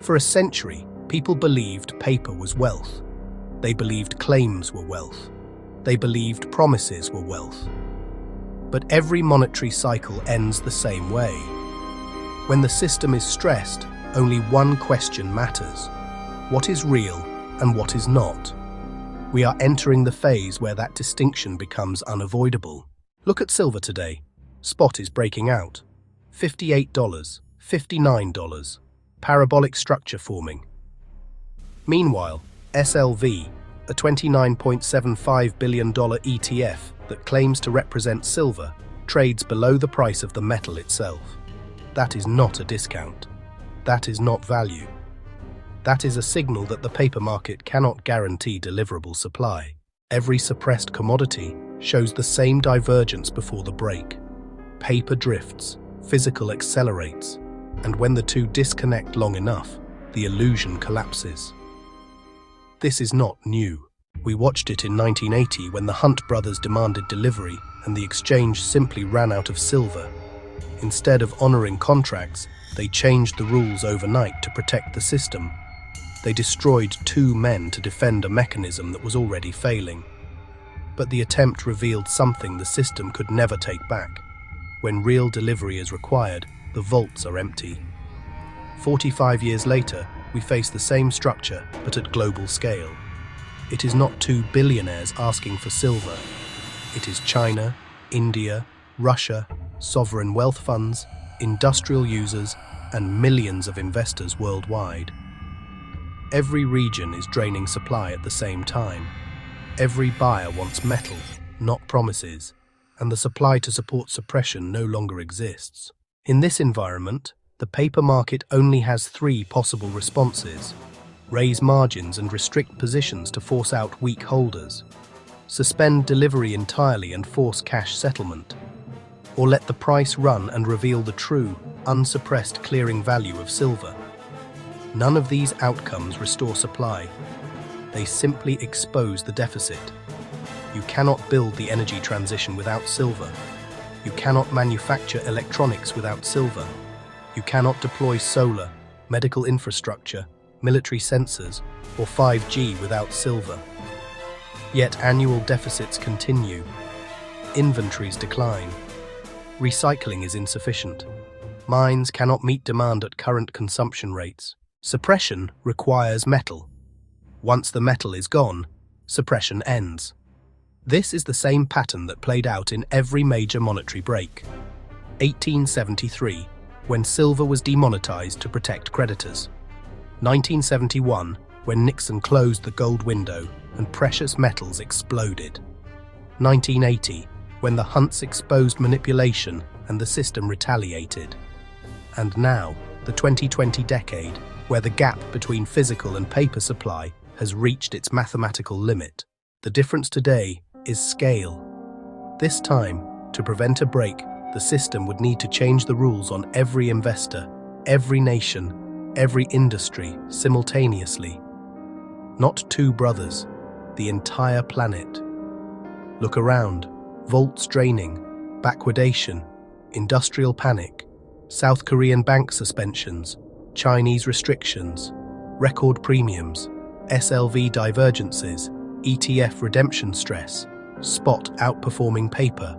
For a century, people believed paper was wealth. They believed claims were wealth. They believed promises were wealth. But every monetary cycle ends the same way. When the system is stressed, only one question matters: what is real and what is not? We are entering the phase where that distinction becomes unavoidable. Look at silver today. Spot is breaking out. $58, $59, parabolic structure forming. Meanwhile, SLV, a $29.75 billion ETF that claims to represent silver, trades below the price of the metal itself. That is not a discount. That is not value. That is a signal that the paper market cannot guarantee deliverable supply. Every suppressed commodity shows the same divergence before the break. Paper drifts, physical accelerates, and when the two disconnect long enough, the illusion collapses. This is not new. We watched it in 1980 when the Hunt brothers demanded delivery and the exchange simply ran out of silver. Instead of honoring contracts, they changed the rules overnight to protect the system. They destroyed 2 men to defend a mechanism that was already failing. But the attempt revealed something the system could never take back. When real delivery is required, the vaults are empty. 45 years later, we face the same structure, but at global scale. It is not 2 billionaires asking for silver. It is China, India, Russia, sovereign wealth funds, industrial users, and millions of investors worldwide. Every region is draining supply at the same time. Every buyer wants metal, not promises, and the supply to support suppression no longer exists. In this environment, the paper market only has 3 possible responses: raise margins and restrict positions to force out weak holders, suspend delivery entirely and force cash settlement, or let the price run and reveal the true, unsuppressed clearing value of silver. None of these outcomes restore supply. They simply expose the deficit. You cannot build the energy transition without silver. You cannot manufacture electronics without silver. You cannot deploy solar, medical infrastructure, military sensors, or 5G without silver. Yet annual deficits continue. Inventories decline. Recycling is insufficient. Mines cannot meet demand at current consumption rates. Suppression requires metal. Once the metal is gone, suppression ends. This is the same pattern that played out in every major monetary break. 1873, when silver was demonetized to protect creditors. 1971, when Nixon closed the gold window and precious metals exploded. 1980, when the Hunts exposed manipulation and the system retaliated. And now, the 2020 decade, where the gap between physical and paper supply has reached its mathematical limit. The difference today is scale. This time, to prevent a break, the system would need to change the rules on every investor, every nation, every industry simultaneously. Not 2 brothers, the entire planet. Look around: vaults draining, backwardation, industrial panic, South Korean bank suspensions, Chinese restrictions, record premiums, SLV divergences, ETF redemption stress, spot outperforming paper.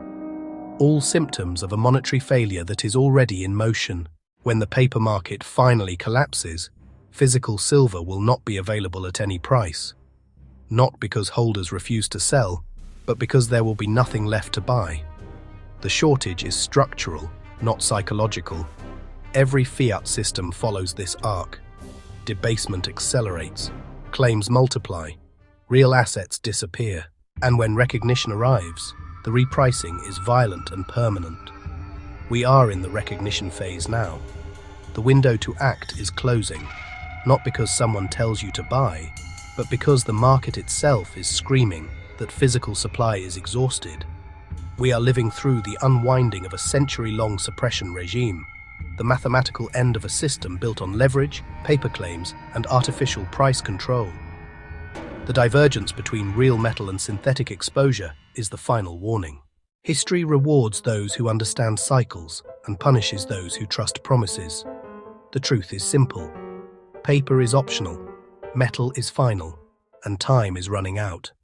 All symptoms of a monetary failure that is already in motion. When the paper market finally collapses, physical silver will not be available at any price. Not because holders refuse to sell, but because there will be nothing left to buy. The shortage is structural, not psychological. Every fiat system follows this arc. Debasement accelerates, claims multiply, real assets disappear, and when recognition arrives, the repricing is violent and permanent. We are in the recognition phase now. The window to act is closing, not because someone tells you to buy, but because the market itself is screaming that physical supply is exhausted. We are living through the unwinding of a century-long suppression regime, the mathematical end of a system built on leverage, paper claims, and artificial price control. The divergence between real metal and synthetic exposure is the final warning. History rewards those who understand cycles and punishes those who trust promises. The truth is simple. Paper is optional, metal is final, and time is running out.